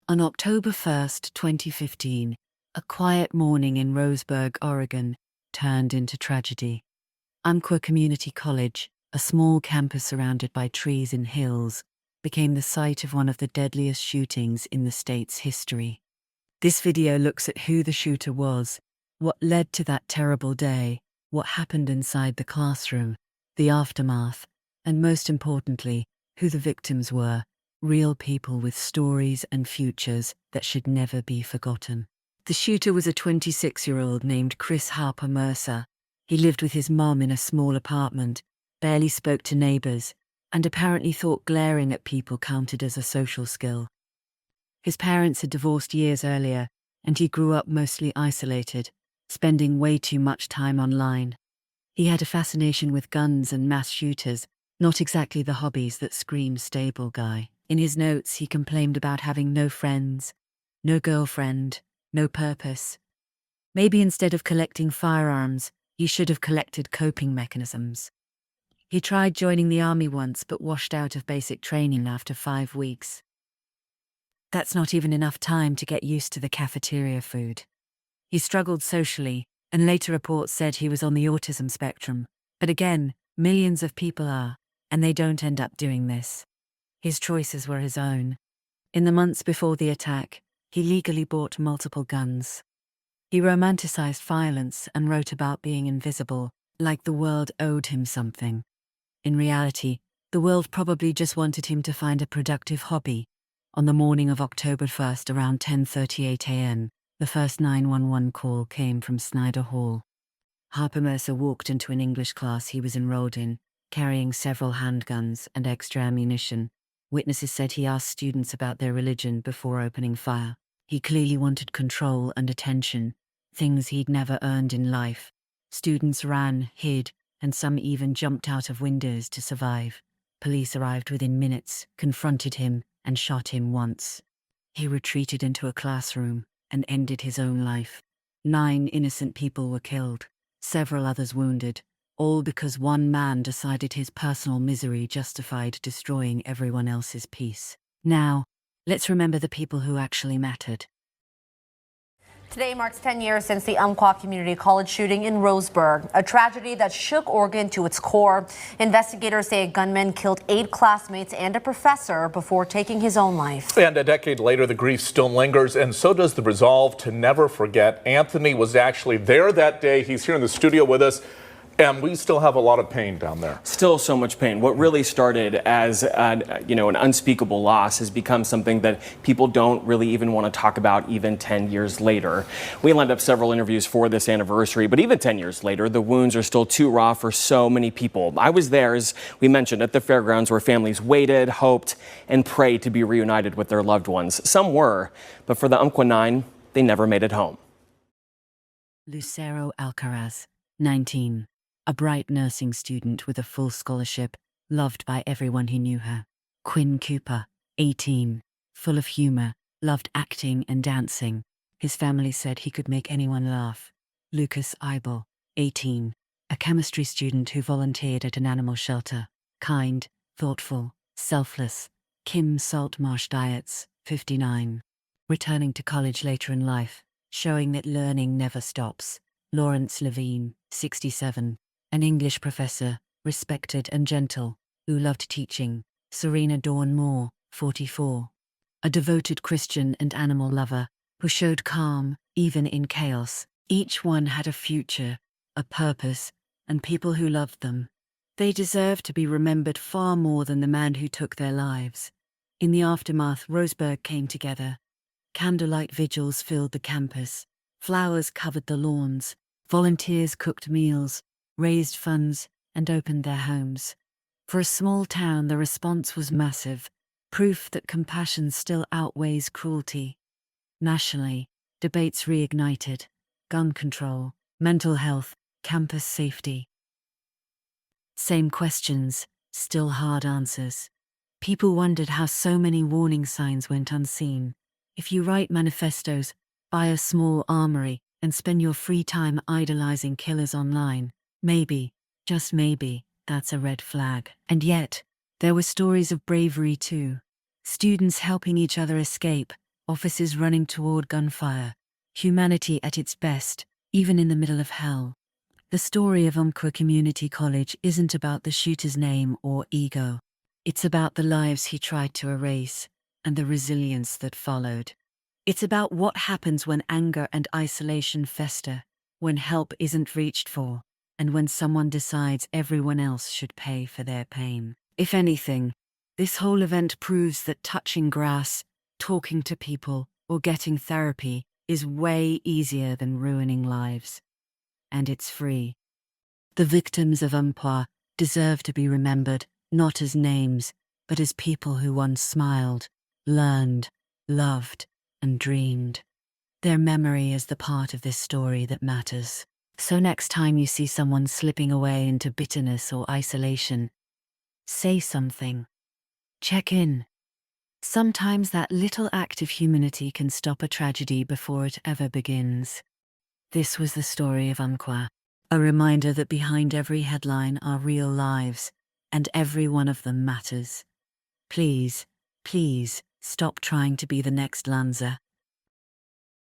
On October 1st, 2015, a quiet morning in Roseburg, Oregon, turned into tragedy. Umpqua Community College, a small campus surrounded by trees and hills, became the site of one of the deadliest shootings in the state's history. This video looks at who the shooter was, what led to that terrible day, what happened inside the classroom, the aftermath, and most importantly, who the victims were. Real people with stories and futures that should never be forgotten. The shooter was a 26-year-old named Chris Harper Mercer. He lived with his mom in a small apartment, barely spoke to neighbors, and apparently thought glaring at people counted as a social skill. His parents had divorced years earlier, and he grew up mostly isolated, spending way too much time online. He had a fascination with guns and mass shooters, not exactly the hobbies that scream stable guy. In his notes, he complained about having no friends, no girlfriend, no purpose. Maybe instead of collecting firearms, he should have collected coping mechanisms. He tried joining the army once but washed out of basic training after 5 weeks. That's not even enough time to get used to the cafeteria food. He struggled socially, and later reports said he was on the autism spectrum. But again, millions of people are, and they don't end up doing this. His choices were his own. In the months before the attack, he legally bought multiple guns. He romanticized violence and wrote about being invisible, like the world owed him something. In reality, the world probably just wanted him to find a productive hobby. On the morning of October 1st, around 10:38 a.m., the first 911 call came from Snyder Hall. Harper Mercer walked into an English class he was enrolled in, carrying several handguns and extra ammunition. Witnesses said he asked students about their religion before opening fire. He clearly wanted control and attention, things he'd never earned in life. Students ran, hid, and some even jumped out of windows to survive. Police arrived within minutes, confronted him, and shot him once. He retreated into a classroom and ended his own life. 9 innocent people were killed, several others wounded, all because one man decided his personal misery justified destroying everyone else's peace. Now, let's remember the people who actually mattered. Today marks 10 years since the Umpqua Community College shooting in Roseburg, a tragedy that shook Oregon to its core. Investigators say a gunman killed 8 classmates and a professor before taking his own life. And a decade later, the grief still lingers, and so does the resolve to never forget. Anthony was actually there that day. He's here in the studio with us. And we still have a lot of pain down there. Still so much pain. What really started as an unspeakable loss has become something that people don't really even want to talk about even 10 years later. We lined up several interviews for this anniversary, but even 10 years later, the wounds are still too raw for so many people. I was there, as we mentioned, at the fairgrounds where families waited, hoped, and prayed to be reunited with their loved ones. Some were, but for the Umpqua 9, they never made it home. Lucero Alcaraz, 19. A bright nursing student with a full scholarship, loved by everyone who knew her. Quinn Cooper, 18. Full of humor, loved acting and dancing. His family said he could make anyone laugh. Lucas Eibel, 18. A chemistry student who volunteered at an animal shelter. Kind, thoughtful, selfless. Kim Saltmarsh Diets, 59. Returning to college later in life, showing that learning never stops. Lawrence Levine, 67. An English professor, respected and gentle, who loved teaching. Serena Dawn Moore, 44. A devoted Christian and animal lover, who showed calm, even in chaos. Each one had a future, a purpose, and people who loved them. They deserve to be remembered far more than the man who took their lives. In the aftermath, Roseburg came together. Candlelight vigils filled the campus. Flowers covered the lawns. Volunteers cooked meals, raised funds, and opened their homes. For a small town, the response was massive, proof that compassion still outweighs cruelty. Nationally, debates reignited: gun control, mental health, campus safety. Same questions, still hard answers. People wondered how so many warning signs went unseen. If you write manifestos, buy a small armory, and spend your free time idolizing killers online, maybe, just maybe, that's a red flag. And yet, there were stories of bravery too. Students helping each other escape, offices running toward gunfire, humanity at its best, even in the middle of hell. The story of Umpqua Community College isn't about the shooter's name or ego. It's about the lives he tried to erase and the resilience that followed. It's about what happens when anger and isolation fester, when help isn't reached for, and when someone decides everyone else should pay for their pain. If anything, this whole event proves that touching grass, talking to people, or getting therapy is way easier than ruining lives. And it's free. The victims of Umpqua deserve to be remembered, not as names, but as people who once smiled, learned, loved, and dreamed. Their memory is the part of this story that matters. So next time you see someone slipping away into bitterness or isolation, say something. Check in. Sometimes that little act of humanity can stop a tragedy before it ever begins. This was the story of Umpqua, a reminder that behind every headline are real lives, and every one of them matters. Please, please, stop trying to be the next Lanza.